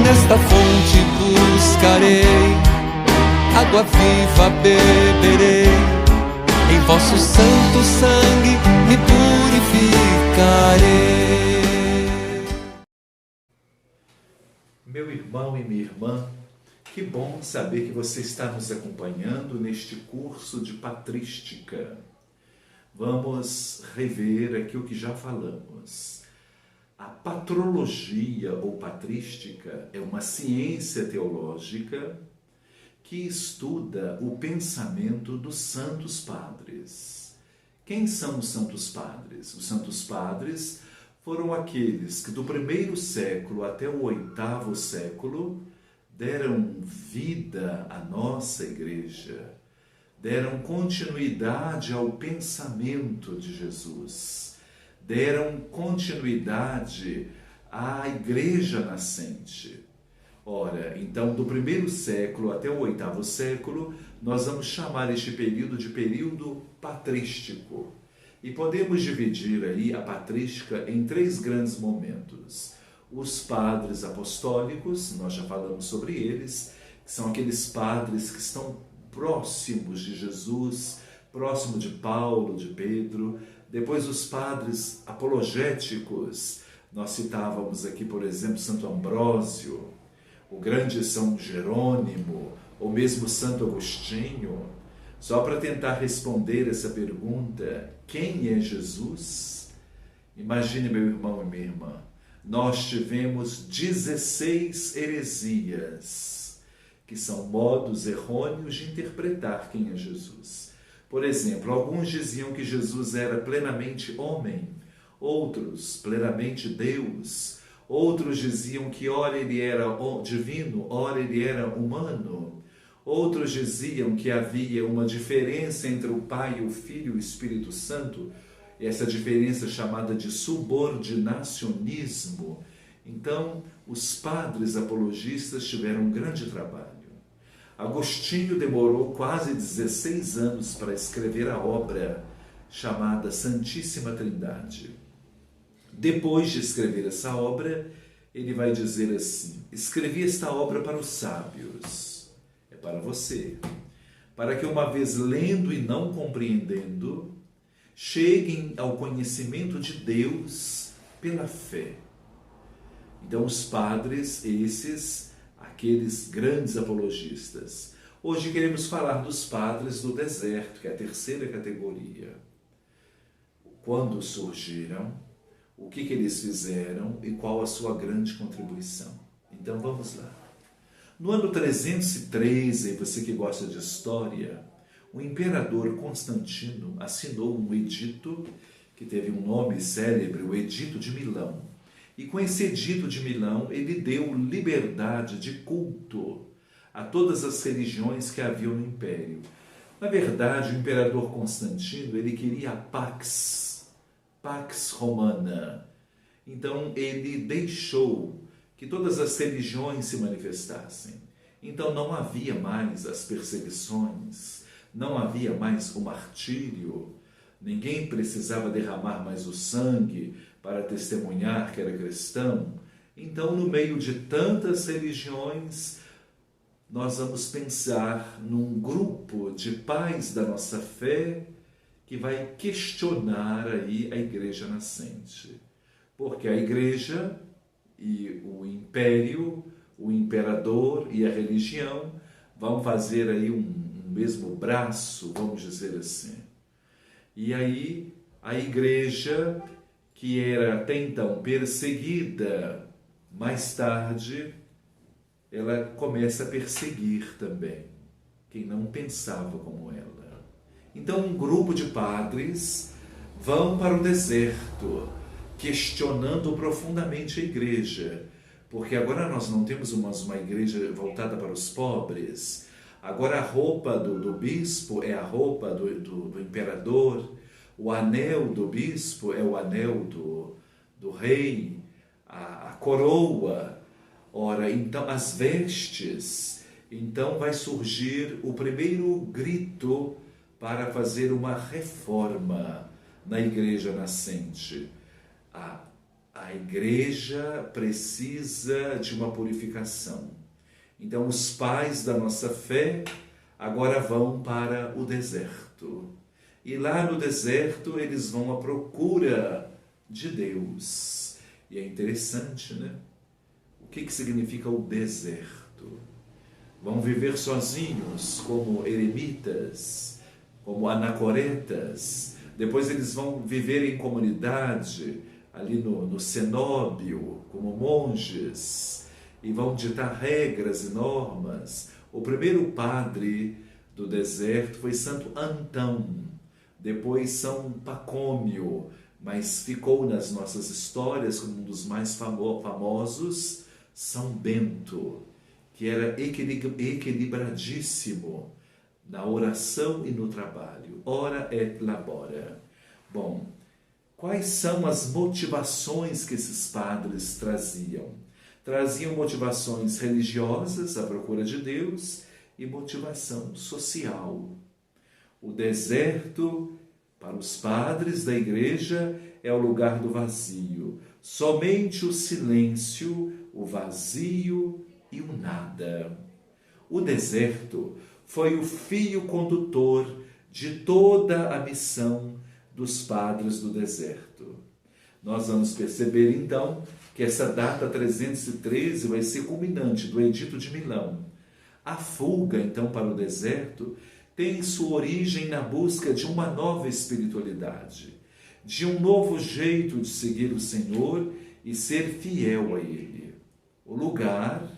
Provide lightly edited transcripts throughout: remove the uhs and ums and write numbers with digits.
nesta fonte buscarei, água viva beberei, em vosso santo sangue me purificarei. Meu irmão e minha irmã, que bom saber que você está nos acompanhando neste curso de patrística. Vamos rever aqui o que já falamos. A patrologia ou patrística é uma ciência teológica que estuda o pensamento dos santos padres. Quem são os santos padres? Os santos padres foram aqueles que do 1º século até o 8º século deram vida à nossa igreja, deram continuidade ao pensamento de Jesus, deram continuidade à igreja nascente. Ora, então, do 1º século até o 8º século, nós vamos chamar este período de período patrístico. E podemos dividir aí a patrística em 3 grandes momentos. Os padres apostólicos, nós já falamos sobre eles, que são aqueles padres que estão próximos de Jesus, próximo de Paulo, de Pedro. Depois os padres apologéticos, nós citávamos aqui, por exemplo, Santo Ambrósio, o grande São Jerônimo, ou mesmo Santo Agostinho. Só para tentar responder essa pergunta, quem é Jesus? Imagine, meu irmão e minha irmã, nós tivemos 16 heresias, que são modos errôneos de interpretar quem é Jesus. Por exemplo, alguns diziam que Jesus era plenamente homem, outros plenamente Deus, outros diziam que ora ele era divino, ora ele era humano, outros diziam que havia uma diferença entre o Pai, o Filho e o Espírito Santo, essa diferença chamada de subordinacionismo. Então, os padres apologistas tiveram um grande trabalho. Agostinho demorou quase 16 anos para escrever a obra chamada Santíssima Trindade. Depois de escrever essa obra, ele vai dizer assim: escrevi esta obra para os sábios, é para você, para que uma vez lendo e não compreendendo, cheguem ao conhecimento de Deus pela fé. Então, os padres, esses, aqueles grandes apologistas. Hoje queremos falar dos padres do deserto, que é a 3ª categoria. Quando surgiram, o que eles fizeram e qual a sua grande contribuição. Então, vamos lá. No ano 313, você que gosta de história, o imperador Constantino assinou um edito que teve um nome célebre, o Edito de Milão. E com esse Edito de Milão, ele deu liberdade de culto a todas as religiões que haviam no Império. Na verdade, o imperador Constantino, ele queria a Pax Romana. Então, ele deixou que todas as religiões se manifestassem. Então, não havia mais as perseguições, não havia mais o martírio, ninguém precisava derramar mais o sangue para testemunhar que era cristão. Então, no meio de tantas religiões, nós vamos pensar num grupo de pais da nossa fé que vai questionar aí a igreja nascente. Porque a igreja e o império, o imperador e a religião vão fazer aí um mesmo braço, vamos dizer assim. E aí a igreja, que era até então perseguida, mais tarde ela começa a perseguir também quem não pensava como ela. Então um grupo de padres vão para o deserto, questionando profundamente a igreja, porque agora nós não temos uma igreja voltada para os pobres. Agora a roupa do bispo é a roupa do imperador, o anel do bispo é o anel do rei, a coroa. Ora, então as vestes. Então vai surgir o primeiro grito para fazer uma reforma na igreja nascente. a igreja precisa de uma purificação. Então, os pais da nossa fé agora vão para o deserto. E lá no deserto eles vão à procura de Deus. E é interessante, né? O que significa o deserto? Vão viver sozinhos, como eremitas, como anacoretas. Depois eles vão viver em comunidade, ali no cenóbio, como monges, e vão ditar regras e normas. O primeiro padre do deserto foi Santo Antão, depois São Pacômio, mas ficou nas nossas histórias como um dos mais famosos, São Bento, que era equilibradíssimo na oração e no trabalho. Ora et labora. Bom, quais são as motivações que esses padres traziam? Traziam motivações religiosas, à procura de Deus, e motivação social. O deserto, para os padres da igreja, é o lugar do vazio. Somente o silêncio, o vazio e o nada. O deserto foi o fio condutor de toda a missão dos padres do deserto. Nós vamos perceber, então, que essa data 313 vai ser culminante do Edito de Milão. A fuga, então, para o deserto tem sua origem na busca de uma nova espiritualidade, de um novo jeito de seguir o Senhor e ser fiel a Ele. O lugar,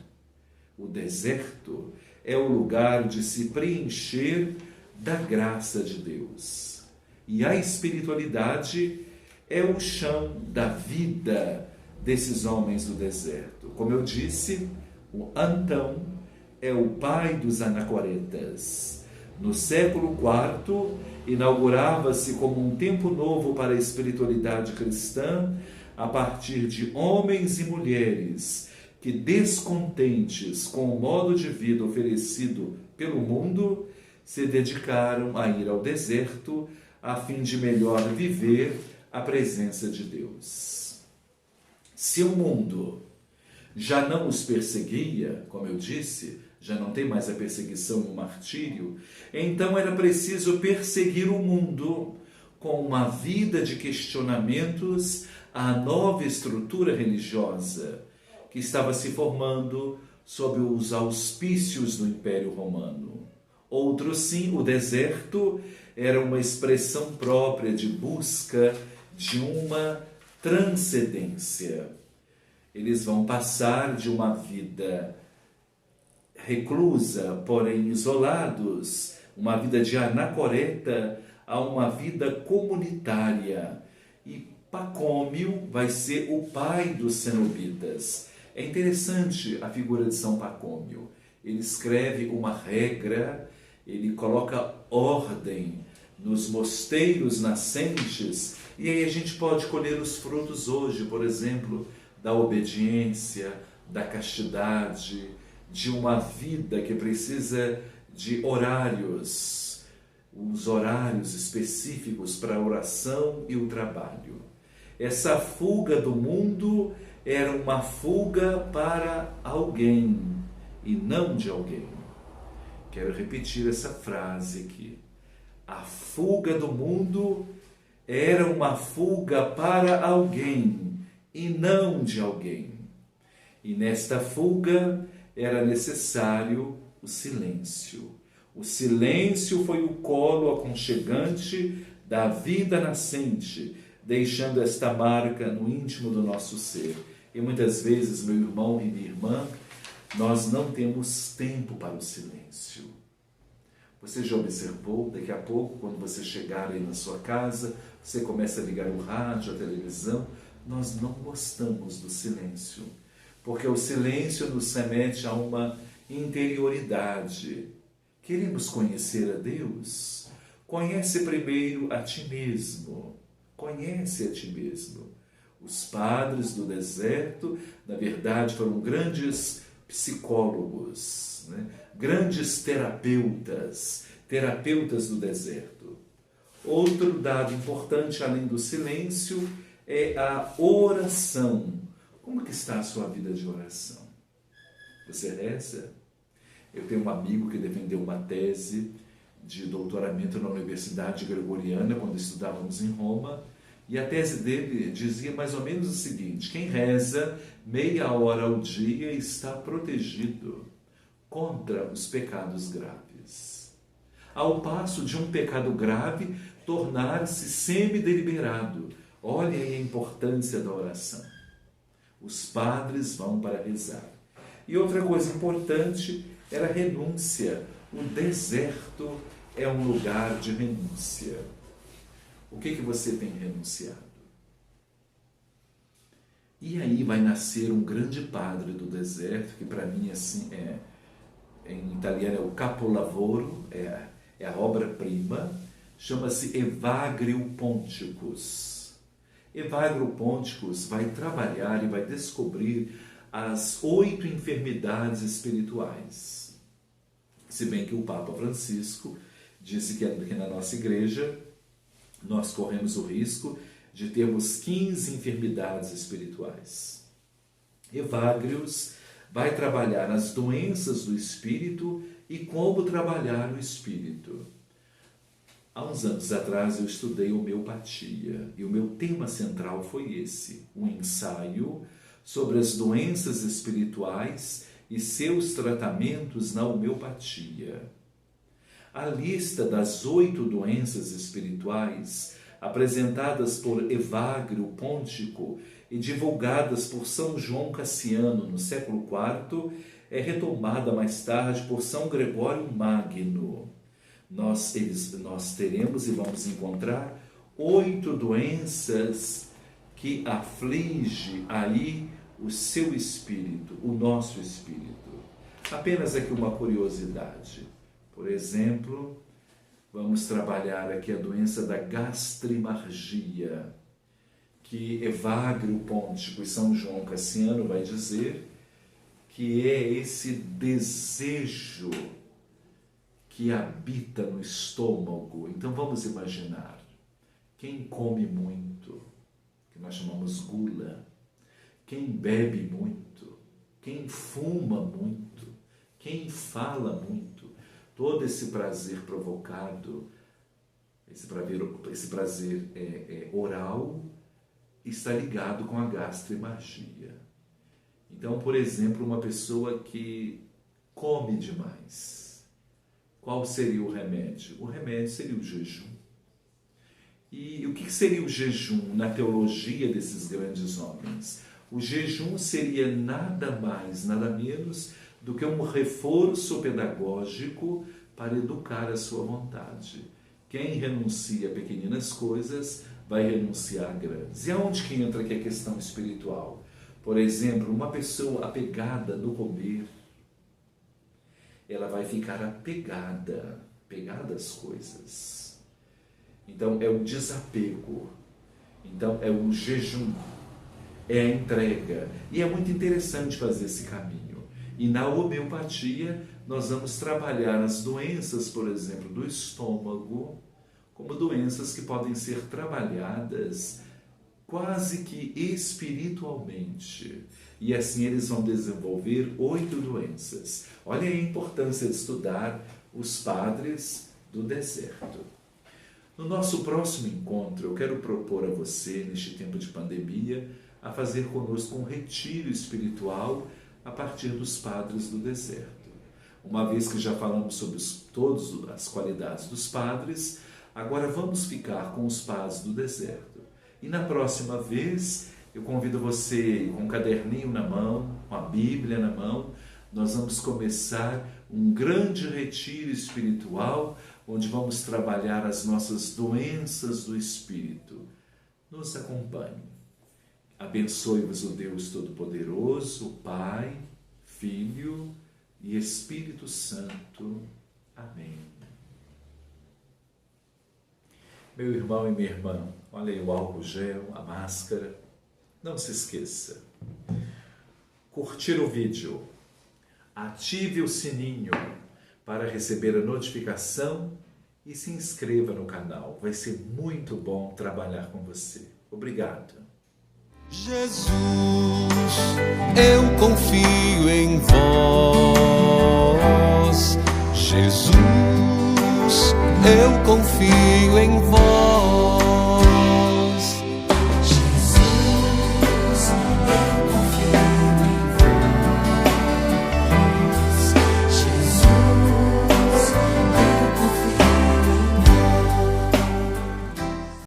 o deserto, é o lugar de se preencher da graça de Deus. E a espiritualidade é o chão da vida desses homens do deserto. Como eu disse, o Antão é o pai dos anacoretas. No século IV, inaugurava-se como um tempo novo para a espiritualidade cristã a partir de homens e mulheres que, descontentes com o modo de vida oferecido pelo mundo, se dedicaram a ir ao deserto a fim de melhor viver a presença de Deus. Se o mundo já não os perseguia, como eu disse, já não tem mais a perseguição e o martírio, então era preciso perseguir o mundo com uma vida de questionamentos à nova estrutura religiosa que estava se formando sob os auspícios do Império Romano. Outro sim, o deserto era uma expressão própria de busca de uma transcendência. Eles vão passar de uma vida reclusa, porém isolados, uma vida de anacoreta, a uma vida comunitária. E Pacômio vai ser o pai dos cenobitas. É interessante a figura de São Pacômio. Ele escreve uma regra, ele coloca ordem nos mosteiros nascentes, e aí a gente pode colher os frutos hoje, por exemplo, da obediência, da castidade, de uma vida que precisa de horários, os horários específicos para a oração e o trabalho. Essa fuga do mundo era uma fuga para alguém e não de alguém. Quero repetir essa frase aqui. A fuga do mundo era uma fuga para alguém e não de alguém. E nesta fuga era necessário o silêncio. O silêncio foi o colo aconchegante da vida nascente, deixando esta marca no íntimo do nosso ser. E muitas vezes, meu irmão e minha irmã, nós não temos tempo para o silêncio. Você já observou, daqui a pouco, quando você chegar aí na sua casa, você começa a ligar o rádio, a televisão, nós não gostamos do silêncio, porque o silêncio nos remete a uma interioridade. Queremos conhecer a Deus? Conhece primeiro a ti mesmo. Conhece a ti mesmo. Os padres do deserto, na verdade, foram grandes psicólogos, né? Grandes terapeutas do deserto. Outro dado importante, além do silêncio, é a oração. Como que está a sua vida de oração? Você reza? Eu tenho um amigo que defendeu uma tese de doutoramento na Universidade Gregoriana, quando estudávamos em Roma, e a tese dele dizia mais ou menos o seguinte: quem reza meia hora ao dia está protegido contra os pecados graves, ao passo de um pecado grave tornar-se semi-deliberado. Olha aí a importância da oração. Os padres vão para rezar. E outra coisa importante era a renúncia. O deserto é um lugar de renúncia. O que você tem renunciado? E aí vai nascer um grande padre do deserto, que para mim assim em italiano é o capolavoro, é a obra-prima, chama-se Evagrio Ponticus. Evagrio Ponticus vai trabalhar e vai descobrir as 8 enfermidades espirituais. Se bem que o Papa Francisco disse que na nossa igreja nós corremos o risco de termos 15 enfermidades espirituais. Evagrius vai trabalhar as doenças do espírito e como trabalhar o espírito. Há uns anos atrás eu estudei homeopatia e o meu tema central foi esse, um ensaio sobre as doenças espirituais e seus tratamentos na homeopatia. A lista das 8 doenças espirituais apresentadas por Evagrio Pontico e divulgadas por São João Cassiano no século IV é retomada mais tarde por São Gregório Magno. Nós teremos e vamos encontrar 8 doenças que aflige aí o seu espírito, o nosso espírito. Apenas aqui uma curiosidade. Por exemplo, vamos trabalhar aqui a doença da gastrimargia, que Evagrio Pontico e São João Cassiano vai dizer que é esse desejo que habita no estômago. Então vamos imaginar, quem come muito, que nós chamamos gula, quem bebe muito, quem fuma muito, quem fala muito, todo esse prazer provocado, esse prazer oral, está ligado com a gastrimargia. Então, por exemplo, uma pessoa que come demais, qual seria o remédio? O remédio seria o jejum. E o que seria o jejum na teologia desses grandes homens? O jejum seria nada mais, nada menos do que um reforço pedagógico para educar a sua vontade. Quem renuncia a pequeninas coisas vai renunciar a grandes. E aonde que entra aqui a questão espiritual? Por exemplo, uma pessoa apegada no comer, ela vai ficar apegada às coisas. Então é o desapego, então é o jejum, é a entrega. E é muito interessante fazer esse caminho. E na homeopatia nós vamos trabalhar as doenças, por exemplo, do estômago, como doenças que podem ser trabalhadas quase que espiritualmente. E assim eles vão desenvolver 8 doenças. Olha a importância de estudar os padres do deserto. No nosso próximo encontro, eu quero propor a você, neste tempo de pandemia, a fazer conosco um retiro espiritual a partir dos padres do deserto. Uma vez que já falamos sobre todas as qualidades dos padres, agora vamos ficar com os padres do deserto. E na próxima vez, eu convido você com um caderninho na mão, com a Bíblia na mão, nós vamos começar um grande retiro espiritual, onde vamos trabalhar as nossas doenças do espírito. Nos acompanhe. Abençoe-vos o Deus Todo-Poderoso, Pai, Filho e Espírito Santo. Amém. Meu irmão e minha irmã, olha aí o álcool gel, a máscara. Não se esqueça. Curtir o vídeo. Ative o sininho para receber a notificação e se inscreva no canal. Vai ser muito bom trabalhar com você. Obrigado. Jesus, eu confio em vós. Jesus, eu confio em vós.